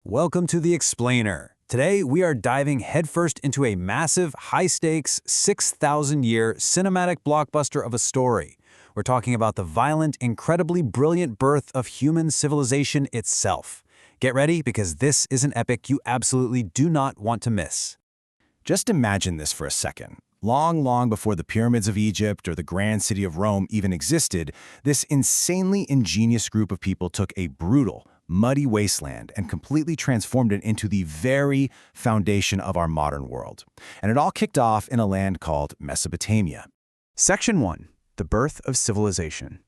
Welcome to The Explainer. Today, we are diving headfirst into a massive, high-stakes, 6,000-year cinematic blockbuster of a story. We're talking about the violent, incredibly brilliant birth of human civilization itself. Get ready, because this is an epic you absolutely do not want to miss. Just imagine this for a second. Long before the pyramids of Egypt or the grand city of Rome even existed, this insanely ingenious group of people took a brutal, muddy wasteland and completely transformed it into the very foundation of our modern world. And it all kicked off in a land called Mesopotamia. Section 1. The Birth of Civilization.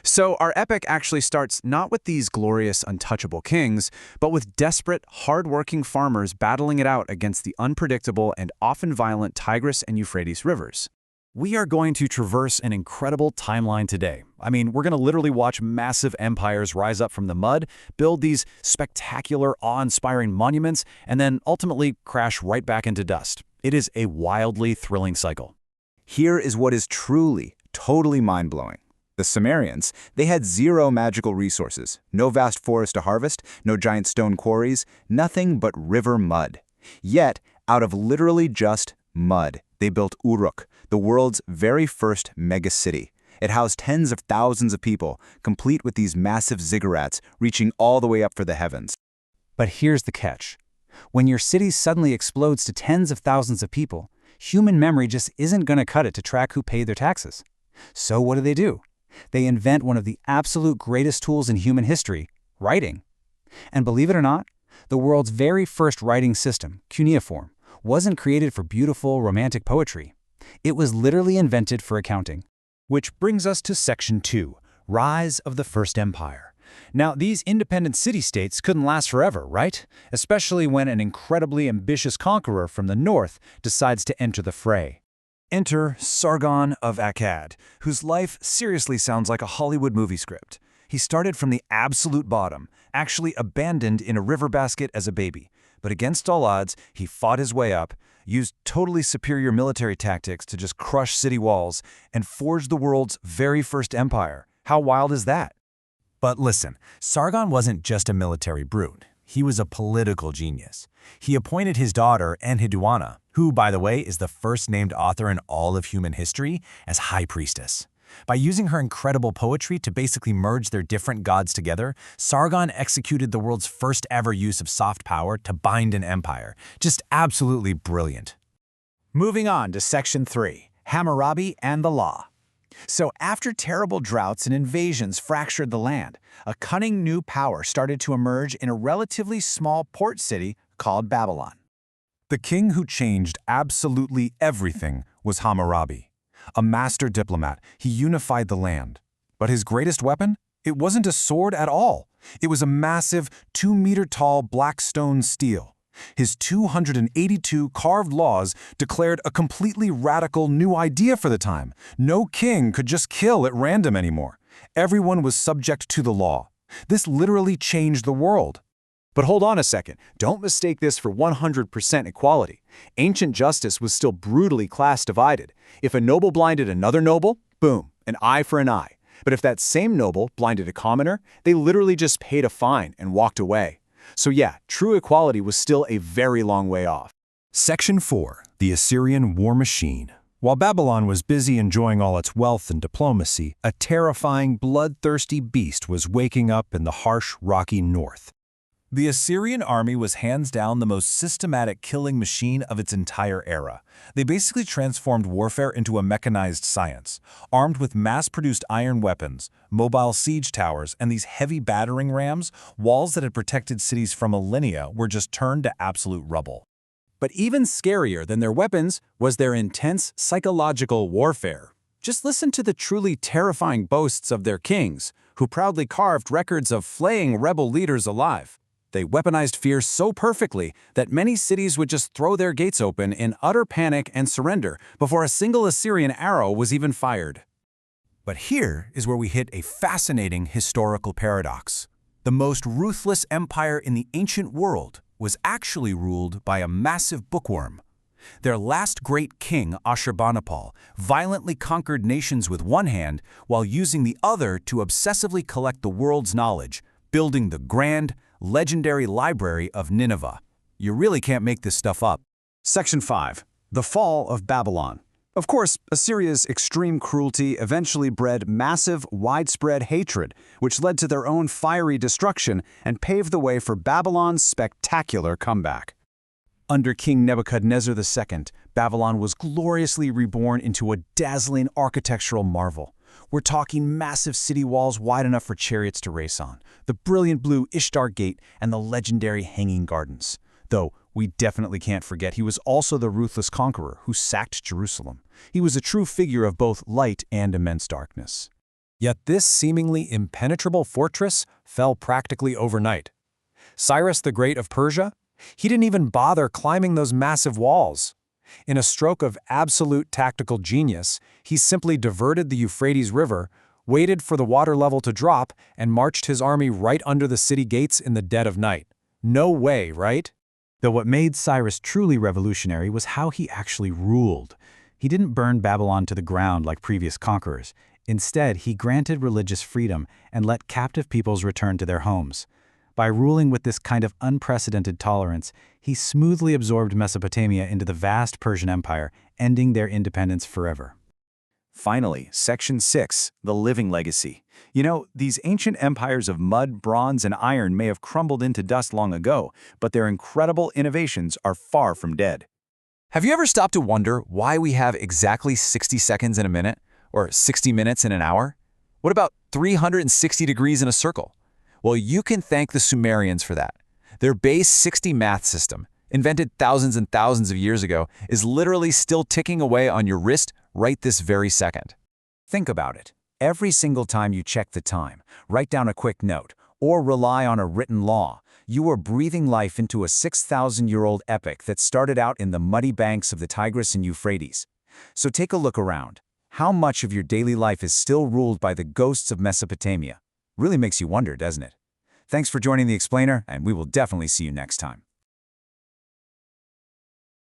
So our epic actually starts not with these glorious, untouchable kings, but with desperate, hard-working farmers battling it out against the unpredictable and often violent Tigris and Euphrates rivers. We are going to traverse an incredible timeline today. We're going to literally watch massive empires rise up from the mud, build these spectacular, awe-inspiring monuments, and then ultimately crash right back into dust. It is a wildly thrilling cycle. Here is what is truly, totally mind-blowing. The Sumerians, they had zero magical resources, no vast forest to harvest, no giant stone quarries, nothing but river mud. Yet, out of literally just mud, they built Uruk, the world's very first megacity. It housed tens of thousands of people, complete with these massive ziggurats reaching all the way up for the heavens. But here's the catch. When your city suddenly explodes to tens of thousands of people, human memory just isn't going to cut it to track who paid their taxes. So what do? They invent one of the absolute greatest tools in human history, writing. And believe it or not, the world's very first writing system, cuneiform, wasn't created for beautiful, romantic poetry. It was literally invented for accounting. Which brings us to Section 2, Rise of the First Empire. Now, these independent city-states couldn't last forever, right? Especially when an incredibly ambitious conqueror from the north decides to enter the fray. Enter Sargon of Akkad, whose life seriously sounds like a Hollywood movie script. He started from the absolute bottom, actually abandoned in a river basket as a baby. But against all odds, he fought his way up, used totally superior military tactics to just crush city walls, and forged the world's very first empire. How wild is that? But listen, Sargon wasn't just a military brute. He was a political genius. He appointed his daughter, Enheduanna, who, by the way, is the first named author in all of human history, as high priestess. By using her incredible poetry to basically merge their different gods together, Sargon executed the world's first ever use of soft power to bind an empire. Just absolutely brilliant. Moving on to Section 3. Hammurabi and the Law. So after terrible droughts and invasions fractured the land, a cunning new power started to emerge in a relatively small port city called Babylon. The king who changed absolutely everything was Hammurabi. A master diplomat, he unified the land. But his greatest weapon? It wasn't a sword at all. It was a massive, 2-meter-tall black stone steel. His 282 carved laws declared a completely radical new idea for the time. No king could just kill at random anymore. Everyone was subject to the law. This literally changed the world. But hold on a second. Don't mistake this for 100% equality. Ancient justice was still brutally class divided. If a noble blinded another noble, boom, an eye for an eye. But if that same noble blinded a commoner, they literally just paid a fine and walked away. So yeah, true equality was still a very long way off. Section 4. The Assyrian War Machine. While Babylon was busy enjoying all its wealth and diplomacy, a terrifying, bloodthirsty beast was waking up in the harsh, rocky north. The Assyrian army was hands down the most systematic killing machine of its entire era. They basically transformed warfare into a mechanized science. Armed with mass-produced iron weapons, mobile siege towers, and these heavy battering rams, walls that had protected cities for millennia were just turned to absolute rubble. But even scarier than their weapons was their intense psychological warfare. Just listen to the truly terrifying boasts of their kings, who proudly carved records of flaying rebel leaders alive. They weaponized fear so perfectly that many cities would just throw their gates open in utter panic and surrender before a single Assyrian arrow was even fired. But here is where we hit a fascinating historical paradox. The most ruthless empire in the ancient world was actually ruled by a massive bookworm. Their last great king, Ashurbanipal, violently conquered nations with one hand while using the other to obsessively collect the world's knowledge, building the grand, legendary library of Nineveh. You really can't make this stuff up. Section 5. The Fall of Babylon. Of course, Assyria's extreme cruelty eventually bred massive, widespread hatred, which led to their own fiery destruction and paved the way for Babylon's spectacular comeback. Under King Nebuchadnezzar II, Babylon was gloriously reborn into a dazzling architectural marvel. We're talking massive city walls wide enough for chariots to race on, the brilliant blue Ishtar Gate, and the legendary Hanging Gardens. Though, we definitely can't forget he was also the ruthless conqueror who sacked Jerusalem. He was a true figure of both light and immense darkness. Yet this seemingly impenetrable fortress fell practically overnight. Cyrus the Great of Persia? He didn't even bother climbing those massive walls. In a stroke of absolute tactical genius, he simply diverted the Euphrates River, waited for the water level to drop, and marched his army right under the city gates in the dead of night. No way, right? Though what made Cyrus truly revolutionary was how he actually ruled. He didn't burn Babylon to the ground like previous conquerors. Instead, he granted religious freedom and let captive peoples return to their homes. By ruling with this kind of unprecedented tolerance, he smoothly absorbed Mesopotamia into the vast Persian Empire, ending their independence forever. Finally, Section 6, the living legacy. You know, these ancient empires of mud, bronze, and iron may have crumbled into dust long ago, but their incredible innovations are far from dead. Have you ever stopped to wonder why we have exactly 60 seconds in a minute? Or 60 minutes in an hour? What about 360 degrees in a circle? Well, you can thank the Sumerians for that. Their base 60 math system, invented thousands and thousands of years ago, is literally still ticking away on your wrist right this very second. Think about it. Every single time you check the time, write down a quick note, or rely on a written law, you are breathing life into a 6,000-year-old epic that started out in the muddy banks of the Tigris and Euphrates. So take a look around. How much of your daily life is still ruled by the ghosts of Mesopotamia? Really makes you wonder, doesn't it? Thanks for joining The Explainer, and we will definitely see you next time.